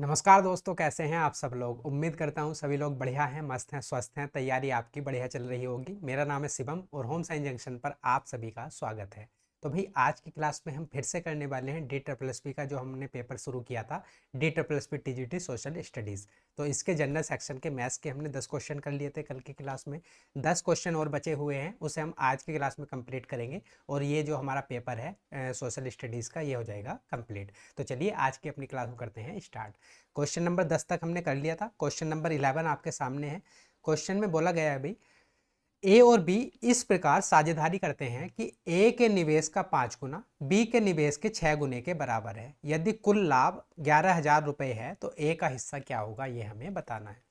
नमस्कार दोस्तों, कैसे हैं आप सब लोग। उम्मीद करता हूं सभी लोग बढ़िया हैं, मस्त हैं, स्वस्थ हैं। तैयारी आपकी बढ़िया चल रही होगी। मेरा नाम है शिवम और होम साइंस जंक्शन पर आप सभी का स्वागत है। तो भाई आज की क्लास में हम फिर से करने वाले हैं DSSP का जो हमने पेपर शुरू किया था, DSSP TGT सोशल स्टडीज़। तो इसके जनरल सेक्शन के मैथ्स के हमने 10 क्वेश्चन कर लिए थे कल की क्लास में। 10 क्वेश्चन और बचे हुए हैं, उसे हम आज की क्लास में कंप्लीट करेंगे और ये जो हमारा पेपर है सोशल स्टडीज़ का, ये हो जाएगा कंप्लीट। तो चलिए आज की अपनी क्लास को करते हैं स्टार्ट। क्वेश्चन नंबर 10 तक हमने कर लिया था। क्वेश्चन नंबर 11 आपके सामने है। क्वेश्चन में बोला गया है भाई, ए और बी इस प्रकार साझेदारी करते हैं कि ए के निवेश का 5 गुना बी के निवेश के 6 गुने के बराबर है। यदि कुल लाभ 11,000 रुपये है तो ए का हिस्सा क्या होगा, ये हमें बताना है।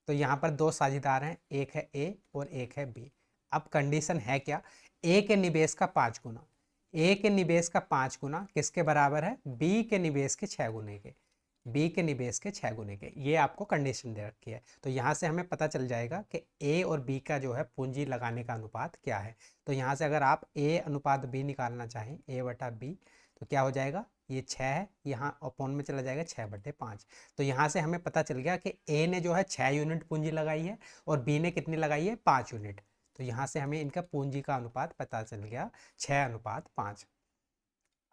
तो यहाँ पर दो साझेदार हैं, एक है ए और एक है बी। अब कंडीशन है क्या, ए के निवेश का 5 गुना, ए के निवेश का 5 गुना किसके बराबर है, बी के निवेश के 6 गुने के, बी के निवेश के 6 गुने के। ये आपको कंडीशन दे रखी है। तो यहाँ से हमें पता चल जाएगा कि ए और बी का जो है पूंजी लगाने का अनुपात क्या है। तो यहाँ से अगर आप ए अनुपात बी निकालना चाहें, ए बटा बी, तो क्या हो जाएगा, ये 6 है, यहाँ अपोन में चला जाएगा 6/5। तो यहाँ से हमें पता चल गया कि ए ने जो है 6 यूनिट पूंजी लगाई है और बी ने कितनी लगाई है, 5 यूनिट। तो यहाँ से हमें इनका पूंजी का अनुपात पता चल गया, 6:5।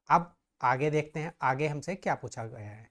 अब आगे देखते हैं, आगे हमसे क्या पूछा गया है।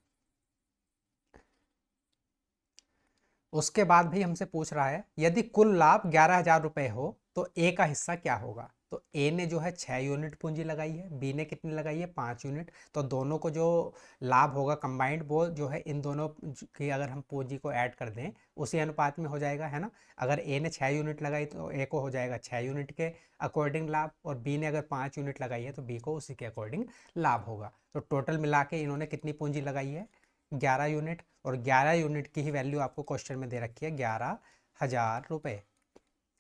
उसके बाद भी हमसे पूछ रहा है, यदि कुल लाभ 11,000 रुपये हो तो ए का हिस्सा क्या होगा। तो ए ने जो है 6 यूनिट पूंजी लगाई है, बी ने कितनी लगाई है, 5 यूनिट। तो दोनों को जो लाभ होगा कंबाइंड, वो जो है इन दोनों की अगर हम पूंजी को ऐड कर दें उसी अनुपात में हो जाएगा, है ना। अगर ए ने 6 यूनिट लगाई तो ए को हो जाएगा 6 यूनिट के अकॉर्डिंग लाभ, और बी ने अगर 5 यूनिट लगाई है तो बी को उसी के अकॉर्डिंग लाभ होगा। तो टोटल मिला के इन्होंने कितनी पूंजी लगाई है, 11 यूनिट। और 11 यूनिट की ही वैल्यू आपको क्वेश्चन में दे रखी है, 11,000 रुपये,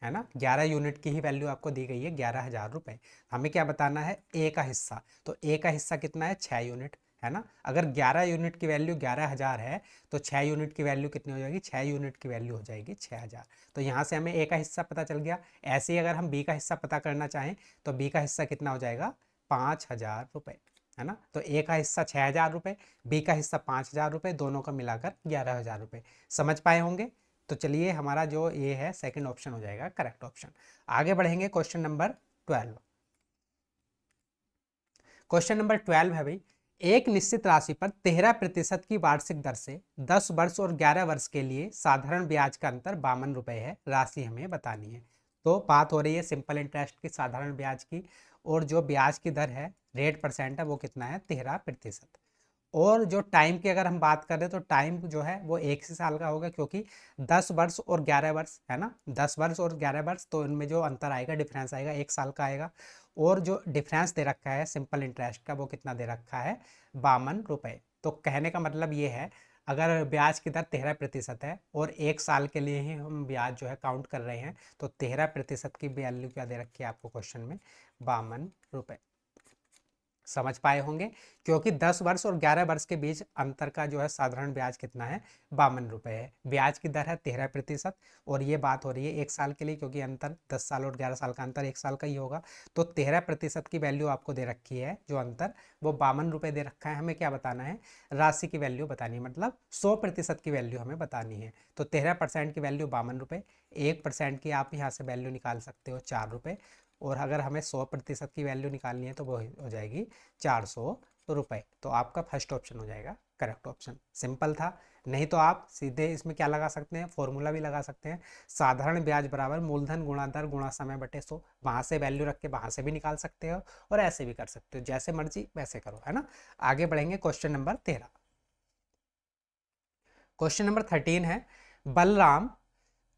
है ना। 11 यूनिट की ही वैल्यू आपको दी गई है, 11,000 रुपये। हमें क्या बताना है, ए का हिस्सा। तो ए का हिस्सा कितना है, 6 यूनिट, है ना। अगर 11 यूनिट की वैल्यू 11,000 है तो 6 यूनिट की वैल्यू कितनी हो जाएगी, 6 यूनिट की वैल्यू हो जाएगी 6,000। तो यहाँ से हमें ए का हिस्सा पता चल गया। ऐसे ही अगर हम बी का हिस्सा पता करना चाहें तो बी का हिस्सा कितना हो जाएगा, 5,000 रुपये, है ना। तो ए का हिस्सा 6,000 रुपये, बी का हिस्सा 5,000 रुपये, दोनों का मिलाकर 11,000 रुपये। समझ पाए होंगे। तो चलिए हमारा जो ये है सेकंड ऑप्शन हो जाएगा करेक्ट ऑप्शन। आगे बढ़ेंगे, क्वेश्चन नंबर 12। क्वेश्चन नंबर 12 है भाई, एक निश्चित राशि पर 13% की वार्षिक दर से 10 वर्ष और 11 वर्ष के लिए साधारण ब्याज का अंतर 52 रुपये है। राशि हमें बतानी है। तो बात हो रही है सिंपल इंटरेस्ट की, साधारण ब्याज की, और जो ब्याज की दर है, रेट परसेंट है, वो कितना है, 13%। और जो टाइम की अगर हम बात करें तो टाइम जो है वो 1 ही साल का होगा, क्योंकि 10 वर्ष और 11 वर्ष, है ना, 10 वर्ष और 11 वर्ष, तो इनमें जो अंतर आएगा, डिफरेंस आएगा, 1 साल का आएगा। और जो डिफरेंस दे रखा है सिंपल इंटरेस्ट का, वो कितना दे रखा है, 52 रुपये। तो कहने का मतलब ये है, अगर ब्याज की दर 13% है और 1 साल के लिए ही हम ब्याज जो है काउंट कर रहे हैं, तो 13% की वैल्यू क्या दे रखी है आपको क्वेश्चन में, 52 रुपये। समझ पाए होंगे, क्योंकि 10 वर्ष और 11 वर्ष के बीच अंतर का जो है साधारण ब्याज कितना है, 52 रुपये है। ब्याज की दर है 13%, और ये बात हो रही है 1 साल के लिए, क्योंकि अंतर 10 साल और 11 साल का अंतर 1 साल का ही होगा। तो 13% की वैल्यू आपको दे रखी है, जो अंतर वो 52 रुपये दे रखा है। हमें क्या बताना है, राशि की वैल्यू बतानी है, मतलब 100% की वैल्यू हमें बतानी है। तो 13% की वैल्यू 52 रुपये, 1% की आप यहाँ से वैल्यू निकाल सकते हो 4 रुपये, और अगर हमें 100% की वैल्यू निकालनी है तो वो हो जाएगी 400 रुपये। तो आपका फर्स्ट ऑप्शन हो जाएगा करेक्ट ऑप्शन। सिंपल था। नहीं तो आप सीधे इसमें क्या लगा सकते हैं, फॉर्मूला भी लगा सकते हैं, साधारण ब्याज बराबर मूलधन गुणा दर गुणा समय बटे 100। वहाँ से वैल्यू रख के वहाँ से भी निकाल सकते हो और ऐसे भी कर सकते हो, जैसे मर्जी वैसे करो, है ना। आगे बढ़ेंगे, क्वेश्चन नंबर 13। क्वेश्चन नंबर 13 है, बलराम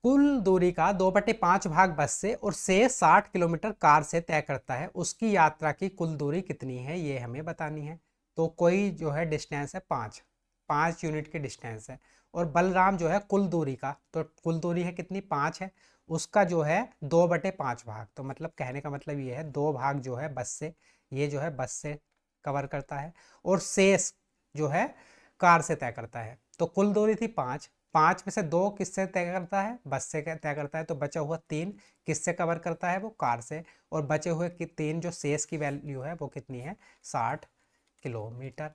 कुल दूरी का 2/5 भाग बस से और शेष 60 किलोमीटर कार से तय करता है। उसकी यात्रा की कुल दूरी कितनी है, ये हमें बतानी है। तो कोई जो है डिस्टेंस है 5 यूनिट की डिस्टेंस है, और बलराम जो है कुल दूरी का, तो कुल दूरी है कितनी, 5 है, उसका जो है 2/5 भाग। तो मतलब कहने का मतलब ये है, 2 भाग जो है बस से, ये जो है बस से कवर करता है, और शेष जो है कार से तय करता है। तो कुल दूरी थी 5, 5 में से 2 किससे तय करता है, बस से तय करता है, तो बचा हुआ 3 किससे कवर करता है, वो कार से। और बचे हुए कि 3 जो शेष की वैल्यू है वो कितनी है, 60 किलोमीटर।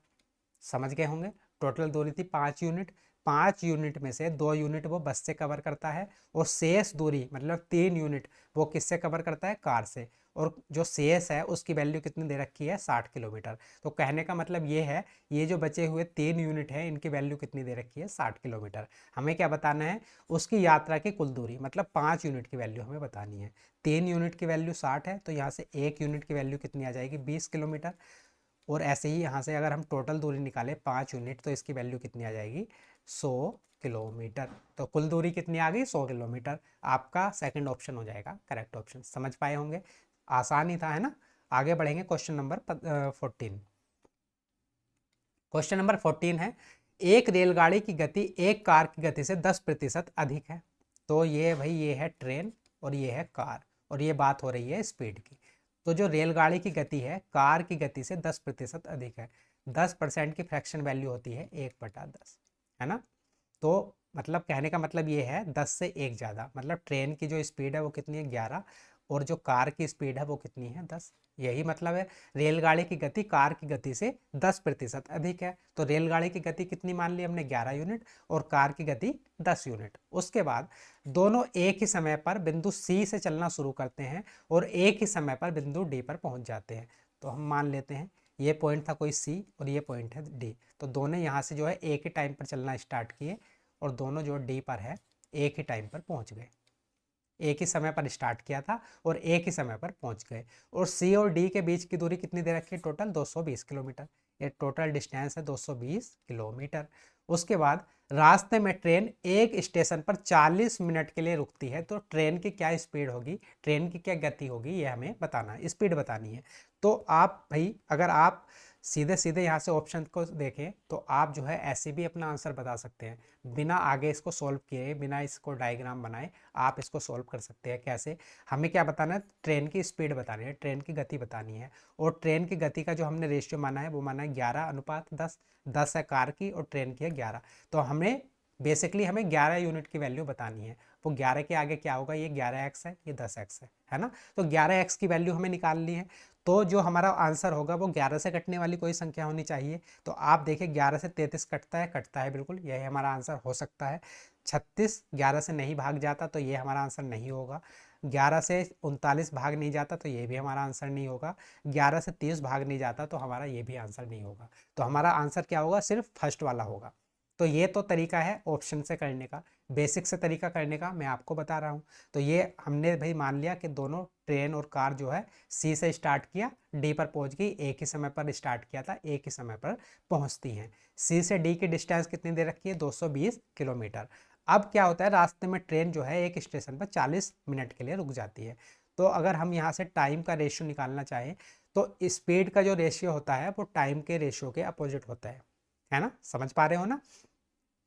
समझ गए होंगे। टोटल दूरी थी 5 यूनिट, 5 यूनिट में से 2 यूनिट वो बस से कवर करता है और शेष दूरी मतलब 3 यूनिट वो किससे कवर करता है, कार से। और जो शेष है उसकी वैल्यू कितनी दे रखी है, 60 किलोमीटर। तो कहने का मतलब ये है, ये जो बचे हुए 3 यूनिट है इनकी वैल्यू कितनी दे रखी है, 60 किलोमीटर। हमें क्या बताना है, उसकी यात्रा की कुल दूरी, मतलब 5 यूनिट की वैल्यू हमें बतानी है। 3 यूनिट की वैल्यू 60 है, तो यहाँ से 1 यूनिट की वैल्यू कितनी आ जाएगी, 20 किलोमीटर। और ऐसे ही यहाँ से अगर हम टोटल दूरी निकालें 5 यूनिट, तो इसकी वैल्यू कितनी आ जाएगी, 100 किलोमीटर। तो कुल दूरी कितनी आ गई, 100 किलोमीटर। आपका सेकंड ऑप्शन हो जाएगा करेक्ट ऑप्शन। समझ पाए होंगे, आसान ही था, है ना। आगे बढ़ेंगे क्वेश्चन नंबर 14। क्वेश्चन नंबर 14 है, एक रेलगाड़ी की गति एक कार की गति से 10% अधिक है। तो ये भाई, ये है ट्रेन और ये है कार, और ये बात हो रही है स्पीड की। तो जो रेलगाड़ी की गति है कार की गति से 10% अधिक है। 10% की फ्रैक्शन वैल्यू होती है 1/10, है ना। तो मतलब कहने का मतलब ये है 10 से 1 ज़्यादा, मतलब ट्रेन की जो स्पीड है वो कितनी है, 11, और जो कार की स्पीड है वो कितनी है, 10। यही मतलब है, रेलगाड़ी की गति कार की गति से 10% अधिक है। तो रेलगाड़ी की गति कितनी मान ली हमने, 11 यूनिट, और कार की गति 10 यूनिट। उसके बाद दोनों एक ही समय पर बिंदु सी से चलना शुरू करते हैं और एक ही समय पर बिंदु डी पर पहुंच जाते हैं। तो हम मान लेते हैं ये पॉइंट था कोई सी और ये पॉइंट है डी। तो दोनों यहाँ से जो है एक ही टाइम पर चलना स्टार्ट किए और दोनों जो डी पर है एक ही टाइम पर पहुंच गए। एक ही समय पर स्टार्ट किया था और एक ही समय पर पहुंच गए। और सी और डी के बीच की दूरी कितनी दे रखी है, टोटल 220 किलोमीटर। ये टोटल डिस्टेंस है 220 किलोमीटर। उसके बाद रास्ते में ट्रेन एक स्टेशन पर 40 मिनट के लिए रुकती है। तो ट्रेन की क्या स्पीड होगी, ट्रेन की क्या गति होगी, ये हमें बताना है, स्पीड बतानी है। तो आप भाई अगर आप सीधे सीधे यहाँ से ऑप्शन को देखें तो आप जो है ऐसे भी अपना आंसर बता सकते हैं, बिना आगे इसको सॉल्व किए, बिना इसको डायग्राम बनाए आप इसको सॉल्व कर सकते हैं। कैसे, हमें क्या बताना है, ट्रेन की स्पीड बतानी है, ट्रेन की गति बतानी है। और ट्रेन की गति का जो हमने रेशियो माना है वो माना है 11:10। 10 है कार की और ट्रेन की है 11। तो हमें बेसिकली हमें 11 यूनिट की वैल्यू बतानी है। वो 11 के आगे क्या होगा, ये 11x है, ये 10x है ना। तो 11x की वैल्यू हमें निकालनी है। तो जो हमारा आंसर होगा वो 11 से कटने वाली कोई संख्या होनी चाहिए। तो आप देखिए 11 से 33 कटता है बिल्कुल, यही हमारा आंसर हो सकता है। 36 11 से नहीं भाग जाता तो ये हमारा आंसर नहीं होगा। 11 से 39 भाग नहीं जाता तो ये भी हमारा आंसर नहीं होगा। 11 से 30 भाग नहीं जाता तो हमारा ये भी आंसर नहीं होगा। तो हमारा आंसर क्या होगा, सिर्फ फर्स्ट वाला होगा। तो ये तो तरीका है ऑप्शन से करने का, बेसिक से तरीका करने का मैं आपको बता रहा हूँ। तो ये हमने भाई मान लिया कि दोनों ट्रेन और कार जो है सी से स्टार्ट किया, डी पर पहुंच गई, एक ही समय पर स्टार्ट किया था, एक ही समय पर पहुंचती हैं। सी से डी की डिस्टेंस कितनी दे रखी है, 220 किलोमीटर। अब क्या होता है, रास्ते में ट्रेन जो है एक स्टेशन पर 40 मिनट के लिए रुक जाती है। तो अगर हम यहाँ से टाइम का रेशियो निकालना चाहें तो स्पीड का जो रेशियो होता है वो टाइम के रेशियो के अपोजिट होता है ना। समझ पा रहे हो ना।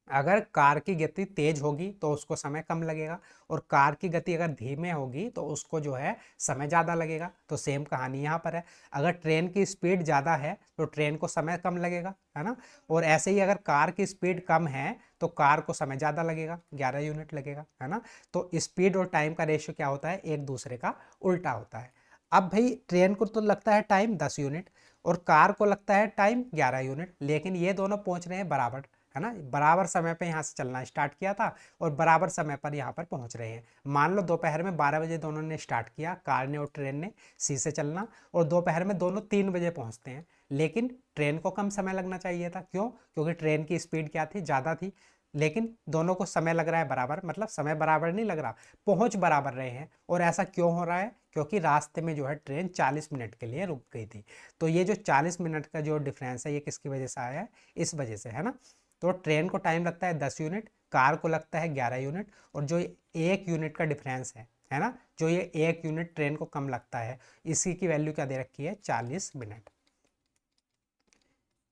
अगर कार की गति तेज होगी तो उसको समय कम लगेगा, और कार की गति अगर धीमे होगी तो उसको जो है समय ज़्यादा लगेगा। तो सेम कहानी यहाँ पर है, अगर ट्रेन की स्पीड ज़्यादा है तो ट्रेन को समय कम लगेगा, है ना। और ऐसे ही अगर कार की स्पीड कम है तो कार को समय ज़्यादा लगेगा, 11 यूनिट लगेगा, है ना। तो स्पीड और टाइम का रेशियो क्या होता है, एक दूसरे का उल्टा होता है। अब भाई ट्रेन को तो लगता है टाइम 10 यूनिट और कार को लगता है टाइम 11 यूनिट, लेकिन ये दोनों पहुंच रहे हैं बराबर, है ना। बराबर समय पे यहाँ से चलना स्टार्ट किया था और बराबर समय पर यहाँ पर पहुँच रहे हैं। मान लो दोपहर में 12 बजे दोनों ने स्टार्ट किया, कार ने और ट्रेन ने सी से चलना, और दोपहर में दोनों 3 बजे पहुँचते हैं। लेकिन ट्रेन को कम समय लगना चाहिए था, क्यों, क्योंकि ट्रेन की स्पीड क्या थी, ज़्यादा थी। लेकिन दोनों को समय लग रहा है बराबर, मतलब समय बराबर नहीं लग रहा, पहुंच बराबर रहे हैं। और ऐसा क्यों हो रहा है, क्योंकि रास्ते में जो है ट्रेन 40 मिनट के लिए रुक गई थी। तो ये जो 40 मिनट का जो डिफरेंस है ये किसकी वजह से आया है, इस वजह से, है ना। तो ट्रेन को टाइम लगता है 10 यूनिट, कार को लगता है 11 यूनिट, और जो 1 यूनिट का डिफरेंस है ना, जो ये 1 यूनिट ट्रेन को कम लगता है, इसी की वैल्यू क्या दे रखी है, 40 मिनट।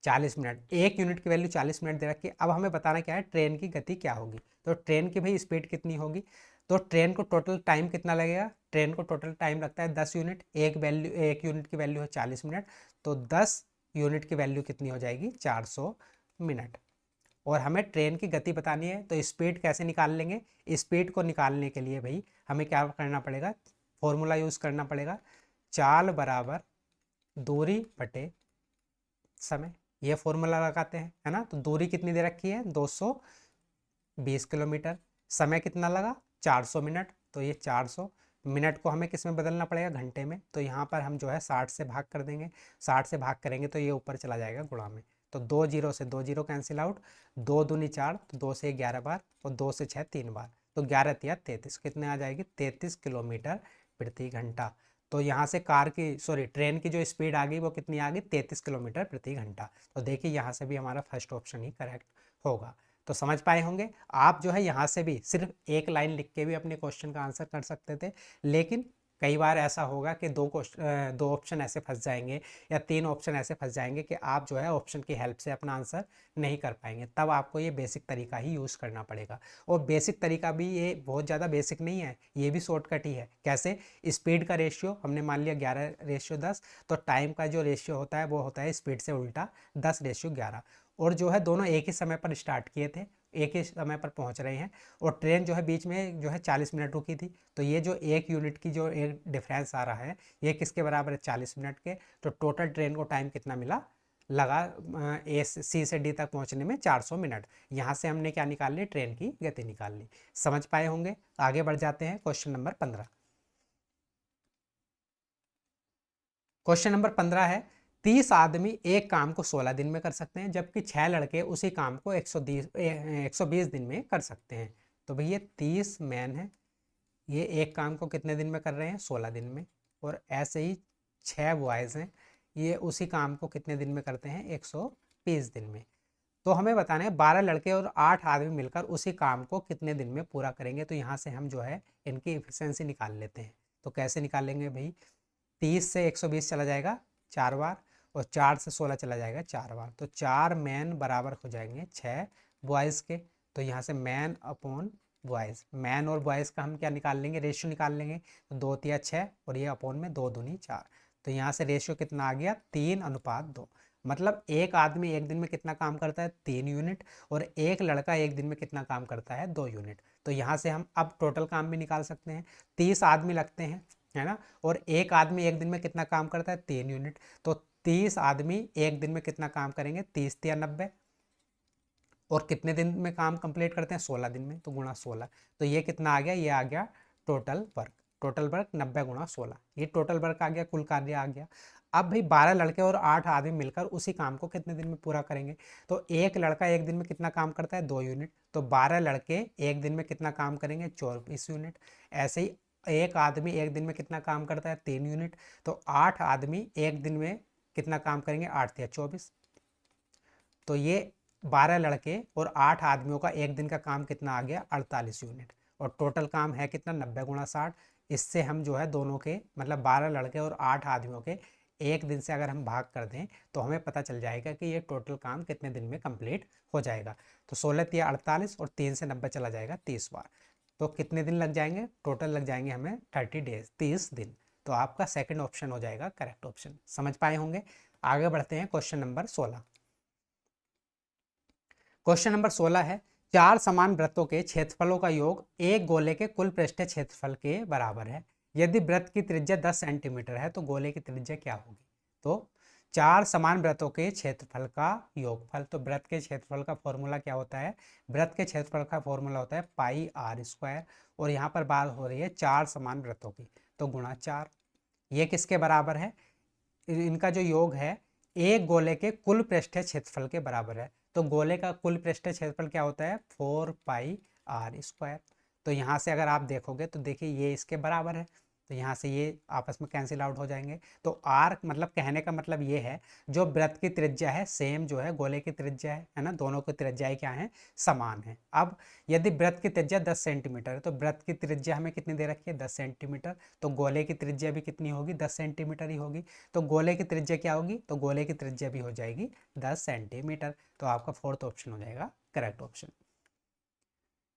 40 मिनट, 1 यूनिट की वैल्यू 40 मिनट दे रखी है। अब हमें बताना क्या है, ट्रेन की गति क्या होगी। तो ट्रेन की भाई स्पीड कितनी होगी, तो ट्रेन को टोटल टाइम कितना लगेगा, ट्रेन को टोटल टाइम लगता है 10 यूनिट, 1 यूनिट की वैल्यू है 40 मिनट। तो 10 यूनिट की वैल्यू कितनी हो जाएगी, 400 मिनट। और हमें ट्रेन की गति बतानी है, तो स्पीड कैसे निकाल लेंगे, स्पीड को निकालने के लिए भाई हमें क्या करना पड़ेगा, फॉर्मूला यूज़ करना पड़ेगा, चाल बराबर दूरी बटे समय। ये फॉर्मूला लगाते हैं, है ना। तो दूरी कितनी दे रखी है 220 किलोमीटर, समय कितना लगा 400 मिनट, तो ये 400 मिनट को हमें किस में बदलना पड़ेगा घंटे में, तो यहाँ पर हम जो है 60 से भाग कर देंगे, 60 से भाग करेंगे तो ये ऊपर चला जाएगा गुणा में, तो 2 जीरो से 2 जीरो कैंसिल आउट, 2 दूनी 4, तो 2 से 11 बार और 2 से 6 3 बार, तो 11 तिया 33, कितने आ जाएगी 33 किलोमीटर प्रति घंटा। तो यहाँ से कार की सॉरी ट्रेन की जो स्पीड आ गई वो कितनी आ गई 33 किलोमीटर प्रति घंटा। तो देखिए यहाँ से भी हमारा फर्स्ट ऑप्शन ही करेक्ट होगा। तो समझ पाए होंगे आप जो है यहाँ से भी सिर्फ एक लाइन लिख के भी अपने क्वेश्चन का आंसर कर सकते थे, लेकिन कई बार ऐसा होगा कि दो ऑप्शन ऐसे फंस जाएंगे या 3 ऑप्शन ऐसे फंस जाएंगे कि आप जो है ऑप्शन की हेल्प से अपना आंसर नहीं कर पाएंगे, तब आपको ये बेसिक तरीका ही यूज़ करना पड़ेगा। और बेसिक तरीका भी ये बहुत ज़्यादा बेसिक नहीं है, ये भी शॉर्टकट ही है। कैसे, स्पीड का रेशियो हमने मान लिया 11:10, तो टाइम का जो रेशियो होता है वो होता है स्पीड से उल्टा 10:11, और जो है दोनों एक ही समय पर स्टार्ट किए थे, एक ही समय पर पहुंच रहे हैं, और ट्रेन जो है बीच में जो है 40 मिनट रुकी थी, तो ये जो 1 यूनिट की जो एक डिफरेंस आ रहा है ये किसके बराबर है 40 मिनट के। तो टोटल ट्रेन को टाइम कितना मिला लगा ए सी से डी तक पहुंचने में 400 मिनट। यहाँ से हमने क्या निकाल ली, ट्रेन की गति निकाल ली। समझ पाए होंगे। आगे बढ़ जाते हैं क्वेश्चन नंबर 15। क्वेश्चन नंबर 15 है 30 आदमी एक काम को 16 दिन में कर सकते हैं, जबकि 6 लड़के उसी काम को 120 दिन में कर सकते हैं। तो भैया 30 मैन है, ये एक काम को कितने दिन में कर रहे हैं 16 दिन में, और ऐसे ही 6 बॉयज़ हैं, ये उसी काम को कितने दिन में करते हैं 120 दिन में। तो हमें बताना है 12 लड़के और 8 आदमी मिलकर उसी काम को कितने दिन में पूरा करेंगे। तो यहाँ से हम जो है इनकी एफिशिएंसी निकाल लेते हैं। तो कैसे निकालेंगे भाई, 30 से 120 चला जाएगा 4 बार, और 4 से 16 चला जाएगा 4 बार, तो 4 मैन बराबर हो जाएंगे 6 बॉयज़ के। तो यहाँ से मैन अपॉन बॉयज़, मैन और बॉयज़ का हम क्या निकाल लेंगे, रेशियो निकाल लेंगे। तो 2 तिया 6 और ये अपॉन में 2 दूनी 4, तो यहाँ से रेशियो कितना आ गया 3:2। मतलब एक आदमी एक दिन में कितना काम करता है 3 यूनिट, और एक लड़का एक दिन में कितना काम करता है 2 यूनिट। तो यहाँ से हम अब टोटल काम भी निकाल सकते हैं। 30 आदमी लगते हैं, है ना, और एक आदमी एक दिन में कितना काम करता है 3 यूनिट। तो 30 आदमी एक दिन में कितना काम करेंगे 30 तिया 90, और कितने दिन में काम कंप्लीट करते हैं 16 दिन में, तो गुणा 16। तो ये कितना आ गया, ये आ गया टोटल वर्क। टोटल वर्क 90 गुणा 16, ये टोटल वर्क आ गया, कुल कार्य आ गया। अब भाई 12 लड़के और 8 आदमी मिलकर उसी काम को कितने दिन में पूरा करेंगे। तो एक लड़का एक दिन में कितना काम करता है 2 यूनिट, तो 12 लड़के एक दिन में कितना काम करेंगे 24 यूनिट। ऐसे ही एक आदमी एक दिन में कितना काम करता है 3 यूनिट, तो 8 आदमी एक दिन में कितना काम करेंगे 8 तिया 24। तो ये 12 लड़के और 8 आदमियों का एक दिन का काम कितना आ गया 48 यूनिट, और टोटल काम है कितना 90 गुणा 60। इससे हम जो है दोनों के मतलब 12 लड़के और 8 आदमियों के एक दिन से अगर हम भाग कर दें तो हमें पता चल जाएगा कि ये टोटल काम कितने दिन में कंप्लीट हो जाएगा। तो 16 तिया 48 और 3 से 90 चला जाएगा 30 बार, तो कितने दिन लग जाएंगे, टोटल लग जाएंगे हमें 30 डेज 30 दिन। तो आपका सेकंड ऑप्शन हो जाएगा करेक्ट ऑप्शन। समझ पाए होंगे। आगे बढ़ते हैं क्वेश्चन नंबर 16। क्वेश्चन नंबर 16 है 4 समान वृत्तों के क्षेत्रफलों का योग एक गोले के कुल पृष्ठीय क्षेत्रफल के बराबर है। यदि वृत्त की त्रिज्या 10 सेंटीमीटर है तो गोले की त्रिज्या क्या होगी। तो 4 समान वृत्तों के क्षेत्रफल का योगफल, तो वृत्त के क्षेत्रफल का फॉर्मूला क्या होता है, वृत्त के क्षेत्रफल का फॉर्मूला होता है पाई आर स्क्वायर, और यहाँ पर बात हो रही है 4 समान वृत्तों की, तो गुणा 4। ये किसके बराबर है, इनका जो योग है एक गोले के कुल पृष्ठीय क्षेत्रफल के बराबर है। तो गोले का कुल पृष्ठीय क्षेत्रफल क्या होता है 4 पाई आर स्क्वायर। तो यहाँ से अगर आप देखोगे तो देखिए ये इसके बराबर है, तो यहाँ से ये आपस में कैंसिल आउट हो जाएंगे। तो आर मतलब कहने का मतलब ये है जो वृत्त की त्रिज्या है सेम जो है गोले की त्रिज्या है ना, दोनों की त्रिज्याएं क्या है समान है। अब यदि वृत्त की त्रिज्या 10 सेंटीमीटर है तो वृत्त की त्रिज्या हमें कितनी दे रखी है 10 सेंटीमीटर, तो गोले की त्रिज्या भी कितनी होगी 10 सेंटीमीटर ही होगी। तो गोले की त्रिज्या क्या होगी, तो गोले की त्रिज्या भी हो जाएगी 10 सेंटीमीटर। तो आपका फोर्थ ऑप्शन हो जाएगा करेक्ट ऑप्शन।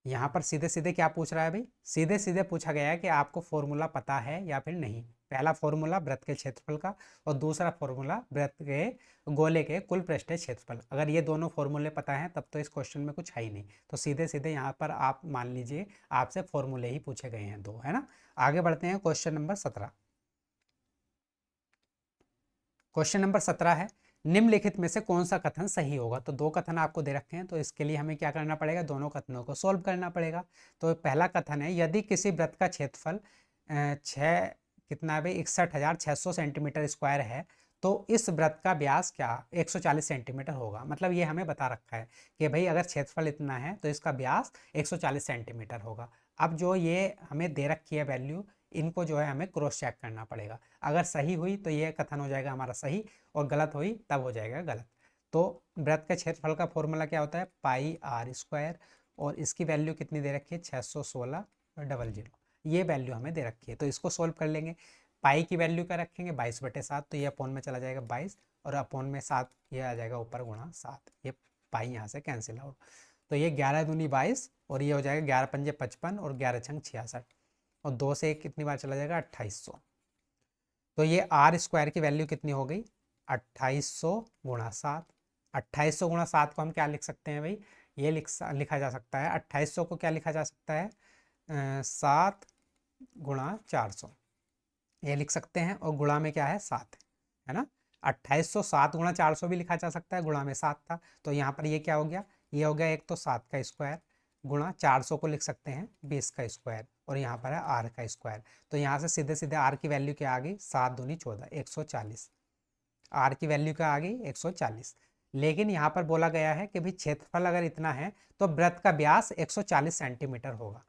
यहाँ पर सीधे सीधे क्या पूछ रहा है भाई, सीधे सीधे पूछा गया है कि आपको फॉर्मूला पता है या फिर नहीं। पहला फॉर्मूला वृत्त के क्षेत्रफल का और दूसरा फॉर्मूला वृत्त के गोले के कुल पृष्ठीय क्षेत्रफल। अगर ये दोनों फॉर्मूले पता हैं तब तो इस क्वेश्चन में कुछ है ही नहीं। तो सीधे सीधे यहाँ पर आप मान लीजिए आपसे फॉर्मूले ही पूछे गए हैं 2, है ना। आगे बढ़ते हैं क्वेश्चन नंबर 17। क्वेश्चन नंबर 17 है निम्नलिखित में से कौन सा कथन सही होगा। तो दो कथन आपको दे रखे हैं, तो इसके लिए हमें क्या करना पड़ेगा, दोनों कथनों को सॉल्व करना पड़ेगा। तो पहला कथन है, यदि किसी वृत्त का क्षेत्रफल 61,600 सेंटीमीटर स्क्वायर है तो इस वृत्त का व्यास क्या 140 सेंटीमीटर होगा। मतलब ये हमें बता रखा है कि भाई अगर क्षेत्रफल इतना है तो इसका व्यास 140 सेंटीमीटर होगा। अब जो ये हमें दे रखी है वैल्यू, इनको जो है हमें क्रॉस चेक करना पड़ेगा। अगर सही हुई तो ये कथन हो जाएगा हमारा सही, और गलत हुई तब हो जाएगा गलत। तो वृत्त के क्षेत्रफल का फॉर्मूला क्या होता है, पाई आर स्क्वायर, और इसकी वैल्यू कितनी दे रखी है 616.00। ये वैल्यू हमें दे रखी है, तो इसको सोल्व कर लेंगे। पाई की वैल्यू क्या रखेंगे 22/7, तो ये अपोन में चला जाएगा 22, और अपोन में 7 ये आ जाएगा ऊपर गुणा 7, ये पाई यहाँ से कैंसिल आउट। तो ये 11 दूनी 22, और ये हो जाएगा 11 पंजे 55 और 11 छंग 66, और 2 से 1 कितनी बार चला जाएगा 2800। तो ये आर स्क्वायर की वैल्यू कितनी हो गई 2800 गुणा 7। 2800 गुणा 7 को हम क्या लिख सकते हैं भाई, ये लिखा जा सकता है 2800 को क्या लिखा जा सकता है 7 गुणा 400, ये लिख सकते हैं, और गुणा में क्या है 7 है ना। 2800 7 गुणा 400 भी लिखा जा सकता है, गुणा में 7 था, तो यहाँ पर ये क्या हो गया, ये हो गया एक तो 7 का स्क्वायर गुणा 400 को लिख सकते हैं 20 का स्क्वायर, और यहाँ पर है आर का स्क्वायर। तो यहाँ से सीधे सीधे आर की वैल्यू क्या आ गई 7 दूनी 14 140। आर की वैल्यू क्या आ गई 140। लेकिन यहाँ पर बोला गया है कि भाई क्षेत्रफल अगर इतना है तो वृत्त का व्यास 140 सेंटीमीटर होगा।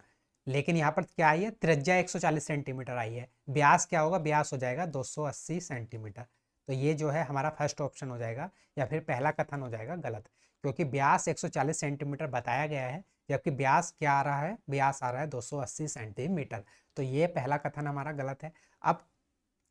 लेकिन यहाँ पर क्या आई है, त्रिज्या 140 सेंटीमीटर आई है, व्यास क्या होगा, व्यास हो जाएगा 280 सेंटीमीटर। तो ये जो है हमारा फर्स्ट ऑप्शन हो जाएगा, या फिर पहला कथन हो जाएगा गलत, क्योंकि व्यास 140 सेंटीमीटर बताया गया है, जबकि व्यास क्या आ रहा है, व्यास आ रहा है 280 सेंटीमीटर। तो ये पहला कथन हमारा गलत है। अब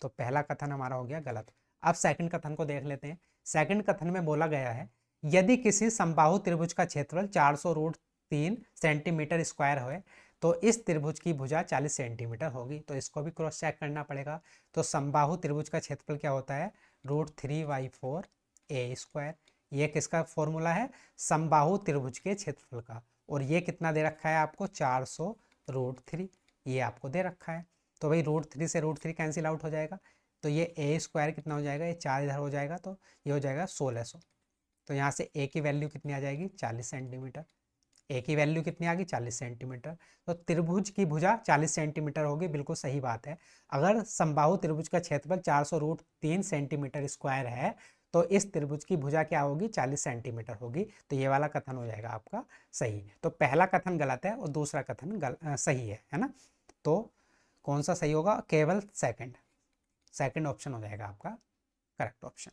तो पहला कथन हमारा हो गया गलत। अब सेकंड कथन को देख लेते हैं। सेकंड कथन में बोला गया है, यदि किसी समबाहु त्रिभुज का क्षेत्रफल 400√3 सेंटीमीटर स्क्वायर है तो इस त्रिभुज की भुजा 40 सेंटीमीटर होगी। तो इसको भी क्रॉस चेक करना पड़ेगा। तो समबाहु त्रिभुज का क्षेत्रफल क्या होता है √3/4 ए स्क्वायर। ये किसका फॉर्मूला है, समबाहु त्रिभुज के क्षेत्रफल का, और ये कितना दे रखा है आपको 400√3, ये आपको दे रखा है। तो भाई √3 से √3 कैंसिल आउट हो जाएगा, तो ये ए स्क्वायर कितना हो जाएगा, ये 4 इधर हो जाएगा, तो ये हो जाएगा 1600। तो यहाँ से ए की वैल्यू कितनी आ जाएगी 40 सेंटीमीटर। ए की वैल्यू कितनी आ गई 40 सेंटीमीटर। तो त्रिभुज की भुजा 40 सेंटीमीटर होगी, बिल्कुल सही बात है। अगर समबाहु त्रिभुज का क्षेत्रफल 400√3 सेंटीमीटर स्क्वायर है तो इस त्रिभुज की भुजा क्या होगी 40 सेंटीमीटर होगी। तो ये वाला कथन हो जाएगा आपका सही। तो पहला कथन गलत है और दूसरा कथन सही है ना। तो कौन सा सही होगा, केवल सेकंड ऑप्शन हो जाएगा आपका करेक्ट ऑप्शन।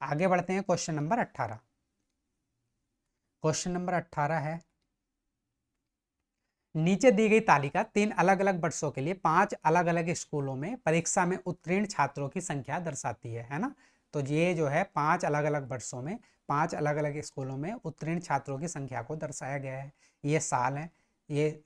आगे बढ़ते हैं क्वेश्चन नंबर 18। क्वेश्चन नंबर 18 है, नीचे दी गई तालिका 3 अलग अलग वर्षों के लिए 5 अलग अलग स्कूलों में परीक्षा में उत्तीर्ण छात्रों की संख्या दर्शाती है ना। तो ये जो है 5 अलग अलग वर्षों में 5 अलग अलग स्कूलों में उत्तीर्ण छात्रों की संख्या को दर्शाया गया है। ये साल है, ये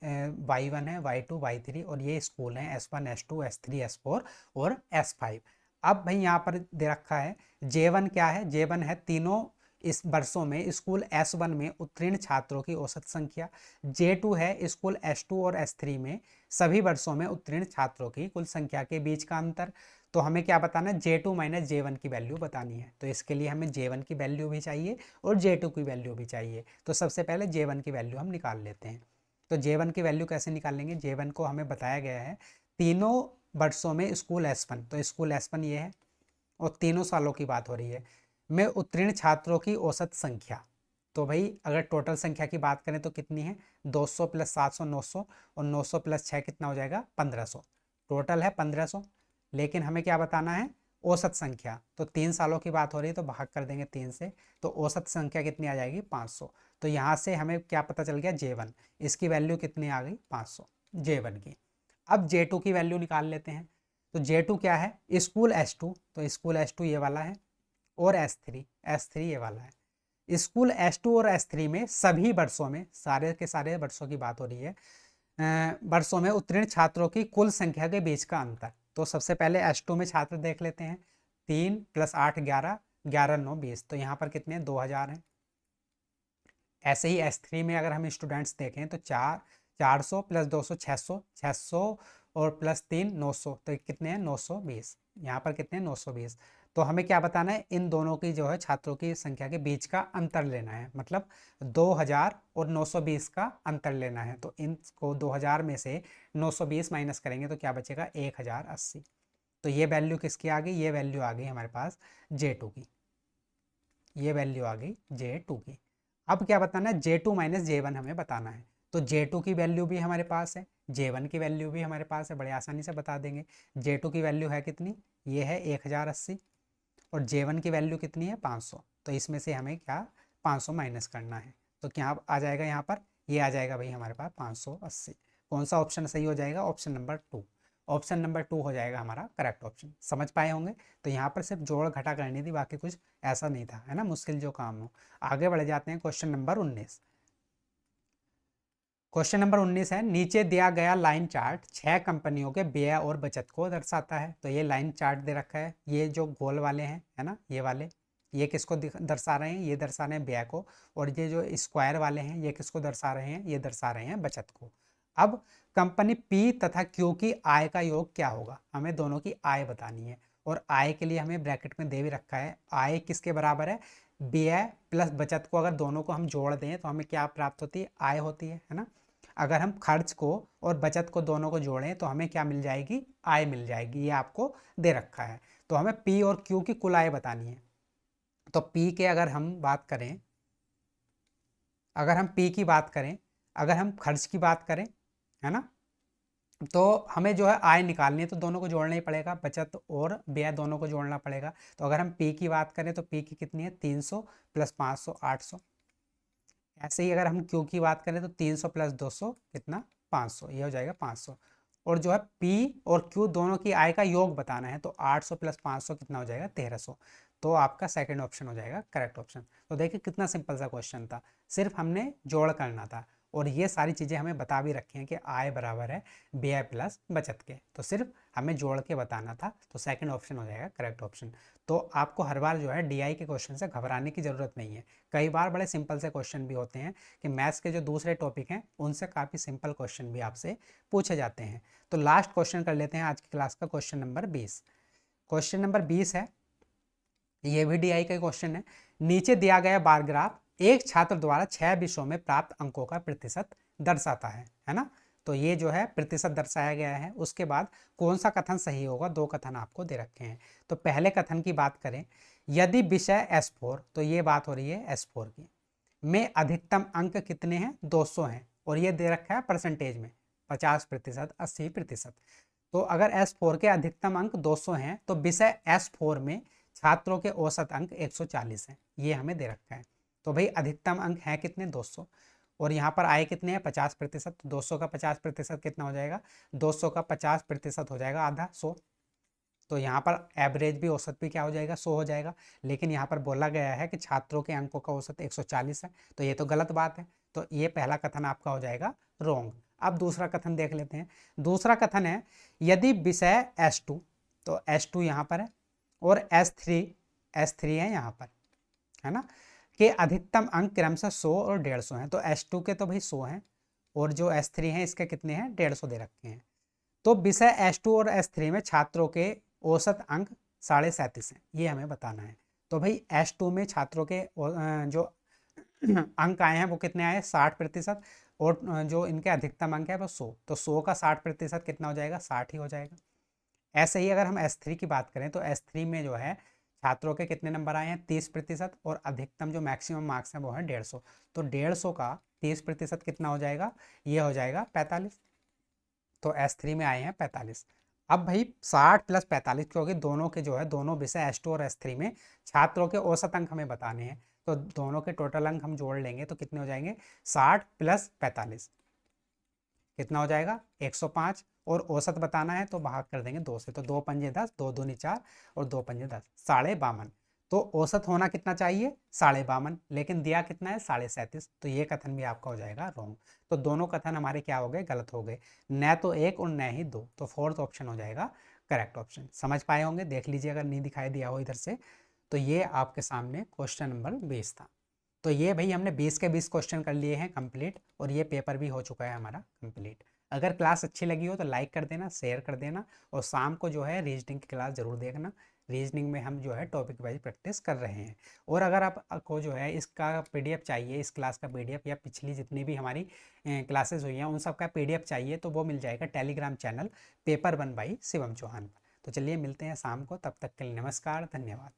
Y1 है, Y2 Y3, और ये स्कूल हैं S1 S2 S3 S4 और S5। अब भाई यहाँ पर दे रखा है J1 क्या है, J1 है तीनों इस वर्षों में स्कूल S1 में उत्तीर्ण छात्रों की औसत संख्या। J2 है स्कूल S2 और S3 में सभी वर्षों में उत्तीर्ण छात्रों की कुल संख्या के बीच का अंतर। तो हमें क्या बताना है, J2 माइनस J1 की वैल्यू बतानी है। तो इसके लिए हमें J1 की वैल्यू भी चाहिए और J2 की वैल्यू भी चाहिए। तो सबसे पहले J1 की वैल्यू हम निकाल लेते हैं। तो J1 की वैल्यू कैसे निकालेंगे, J1 को हमें बताया गया है तीनों वर्षों में स्कूल S1, तो स्कूल S1 ये है और तीनों सालों की बात हो रही है, में उत्तीर्ण छात्रों की औसत संख्या। तो भाई अगर टोटल संख्या की बात करें तो कितनी है 200 + 700 900, और 900 + 6 कितना हो जाएगा 1500। टोटल है 1500, लेकिन हमें क्या बताना है औसत संख्या। तो 3 सालों की बात हो रही है तो भाग कर देंगे 3 से, तो औसत संख्या कितनी आ जाएगी 500। तो यहाँ से हमें क्या पता चल गया J1, इसकी वैल्यू कितनी आ गई 500 J1 की। अब J2 की वैल्यू निकाल लेते हैं। तो J2 क्या है स्कूल S2, तो स्कूल S2 ये वाला है, और S3 ये वाला है। स्कूल S2 और S3 में सभी वर्षों में, सारे के सारे वर्षों की बात हो रही है, वर्षों में उत्तीर्ण छात्रों की कुल संख्या के बीच का अंतर। तो सबसे पहले S2 में छात्र देख लेते हैं, 3 + 8 11, 11 9 20, तो यहाँ पर कितने 2000 हैं। ऐसे ही S3 में अगर हम स्टूडेंट्स देखें तो 400 + 200 600 और +3 900, तो कितने हैं 920। यहाँ पर कितने 920। तो हमें क्या बताना है, इन दोनों की जो है छात्रों की संख्या के बीच का अंतर लेना है, मतलब 2000 और 920 का अंतर लेना है। तो इनको 2000 में से 920 माइनस करेंगे तो क्या बचेगा, 1080। तो ये वैल्यू किसकी आ गई, ये वैल्यू आ गई हमारे पास J2 की, ये वैल्यू आ गई J2 की। अब क्या बताना है, J2 माइनस J1 हमें बताना है। तो J2 की वैल्यू भी हमारे पास है, J1 की वैल्यू भी हमारे पास है, बड़े आसानी से बता देंगे। J2 की वैल्यू है कितनी, ये है 1080, और J1 की वैल्यू कितनी है 500। तो इसमें से हमें क्या 500 माइनस करना है। तो क्या आ जाएगा यहाँ पर, ये आ जाएगा भाई हमारे पास 580। कौन सा ऑप्शन सही हो जाएगा, ऑप्शन नंबर 2। ऑप्शन नंबर 2 हो जाएगा हमारा करेक्ट ऑप्शन। समझ पाए होंगे। तो यहाँ पर सिर्फ जोड़ घटा करनी थी, बाकी कुछ ऐसा नहीं था, है ना, मुश्किल जो काम हो। आगे बढ़ जाते हैं क्वेश्चन नंबर 19। क्वेश्चन नंबर 19 है, नीचे दिया गया लाइन चार्ट 6 कंपनियों के व्यय और बचत को दर्शाता है। तो ये लाइन चार्ट दे रखा है, ये जो गोल वाले हैं, है ना, ये वाले, ये किसको दर्शा रहे हैं, ये दर्शा रहे हैं व्यय को। और ये जो स्क्वायर वाले हैं, ये किसको दर्शा रहे हैं, ये दर्शा रहे हैं बचत को। अब कंपनी पी तथा क्यू की आय का योग क्या होगा, हमें दोनों की आय बतानी है। और आय के लिए हमें ब्रैकेट में दे भी रखा है, आय किसके बराबर है, व्यय प्लस बचत को अगर दोनों को हम जोड़ दें तो हमें क्या प्राप्त होती है, आय होती है ना। अगर हम खर्च को और बचत को दोनों को जोड़ें तो हमें क्या मिल जाएगी, आय मिल जाएगी। ये आपको दे रखा है। तो हमें पी और क्यू की कुल आय बतानी है। तो पी के अगर हम बात करें, अगर हम पी की बात करें, अगर हम खर्च की बात करें, है ना, तो हमें जो है आय निकालनी है तो दोनों को जोड़ना ही पड़ेगा, बचत और व्यय दोनों को जोड़ना पड़ेगा। तो अगर हम पी की बात करें तो पी की कितनी है, 300 प्लस 500 800। ऐसे ही अगर हम क्यू की बात करें तो 300 प्लस 200 कितना, 500, ये हो जाएगा 500। और जो है पी और क्यू दोनों की आय का योग बताना है, तो 800 प्लस 500 कितना हो जाएगा, 1300। तो आपका सेकंड ऑप्शन हो जाएगा करेक्ट ऑप्शन। तो देखिए कितना सिंपल सा क्वेश्चन था, सिर्फ हमने जोड़ करना था। और ये सारी चीज़ें हमें बता भी रखी हैं कि आय बराबर है व्यय प्लस बचत के, तो सिर्फ हमें जोड़ के बताना था। तो सेकंड ऑप्शन हो जाएगा करेक्ट ऑप्शन। तो आपको हर बार जो है डीआई के क्वेश्चन से घबराने की ज़रूरत नहीं है। कई बार बड़े सिंपल से क्वेश्चन भी होते हैं कि मैथ्स के जो दूसरे टॉपिक हैं उनसे काफ़ी सिंपल क्वेश्चन भी आपसे पूछे जाते हैं। तो लास्ट क्वेश्चन कर लेते हैं आज की क्लास का, क्वेश्चन नंबर 20। क्वेश्चन नंबर 20 है, ये भी डीआई का क्वेश्चन है। नीचे दिया गया बार ग्राफ एक छात्र द्वारा 6 विषयों में प्राप्त अंकों का प्रतिशत दर्शाता है ना। तो ये जो है प्रतिशत दर्शाया गया है। उसके बाद कौन सा कथन सही होगा, दो कथन आपको दे रखे हैं। तो पहले कथन की बात करें, यदि विषय S4, तो ये बात हो रही है S4 की, में अधिकतम अंक कितने हैं, 200 हैं, और ये दे रखा है परसेंटेज में 50%, 80%। तो अगर S4 के अधिकतम अंक 200 हैं तो विषय S4 में छात्रों के औसत अंक 140 हैं, ये हमें दे रखा है। तो भाई अधिकतम अंक है कितने, 200, और यहाँ पर आए कितने हैं, 50%। 200 का 50% कितना हो जाएगा, 200 का 50% हो जाएगा आधा, 100। तो यहाँ पर एवरेज भी, औसत भी क्या हो जाएगा, 100 हो जाएगा। लेकिन यहाँ पर बोला गया है कि छात्रों के अंकों का औसत 140 है, तो ये तो गलत बात है। तो ये पहला कथन आपका हो जाएगा रॉन्ग। अब दूसरा कथन देख लेते हैं। दूसरा कथन है, यदि विषय S2, तो S2 यहाँ पर है, और S3 है यहाँ पर, है ना, कि अधिकतम अंक क्रमशः 100 और 150 हैं। तो S2 के तो भाई 100 हैं, और जो S3 हैं इसके कितने हैं, 150 दे रखे हैं। तो विषय S2 और S3 में छात्रों के औसत अंक 37.5 हैं, ये हमें बताना है। तो भाई S2 में छात्रों के जो अंक आए हैं वो कितने आए, 60%, और जो इनके अधिकतम अंक है वो 100। तो 100 का 60% कितना हो जाएगा, 60 ही हो जाएगा। ऐसे ही अगर हम S3 की बात करें तो S3 में जो है छात्रों के कितने नंबर आए हैं, 30%, और अधिकतम जो मैक्सिमम मार्क्स हैं वो है 150। तो 150 का 30% कितना हो जाएगा, ये हो जाएगा 45। तो S3 में आए हैं 45। अब भाई 60 प्लस 45, क्योंकि दोनों के जो है, दोनों विषय S2 और S3 में छात्रों के औसत अंक हमें बताने हैं। तो दोनों के टोटल अंक हम जोड़ लेंगे तो कितने हो जाएंगे, 60 प्लस 45 कितना हो जाएगा, 105। और औसत बताना है तो भाग कर देंगे 2 से, तो 2 पंजे 10, 2 दूनी 4, और 2 पंजे 10, 52.5। तो औसत होना कितना चाहिए, 52.5, लेकिन दिया कितना है, 37.5। तो ये कथन भी आपका हो जाएगा रॉन्ग। तो दोनों कथन हमारे क्या हो गए, गलत हो गए, न तो एक और न ही दो। तो फोर्थ ऑप्शन हो जाएगा करेक्ट ऑप्शन। समझ पाए होंगे, देख लीजिए अगर नहीं दिखाई दिया हो इधर से। तो ये आपके सामने क्वेश्चन नंबर 20 था। तो ये भाई हमने 20 के 20 क्वेश्चन कर लिए हैं कंप्लीट, और ये पेपर भी हो चुका है हमारा कंप्लीट। अगर क्लास अच्छी लगी हो तो लाइक कर देना, शेयर कर देना, और शाम को जो है रीजनिंग की क्लास ज़रूर देखना। रीजनिंग में हम जो है टॉपिक वाइज प्रैक्टिस कर रहे हैं। और अगर आपको जो है इसका पीडीएफ चाहिए, इस क्लास का पीडीएफ या पिछली जितनी भी हमारी क्लासेस हुई हैं उन सब का पीडीएफ चाहिए, तो वो मिल जाएगा Telegram channel paper 1 by Shivam Chauhan पर। तो चलिए मिलते हैं शाम को, तब तक के लिए नमस्कार, धन्यवाद।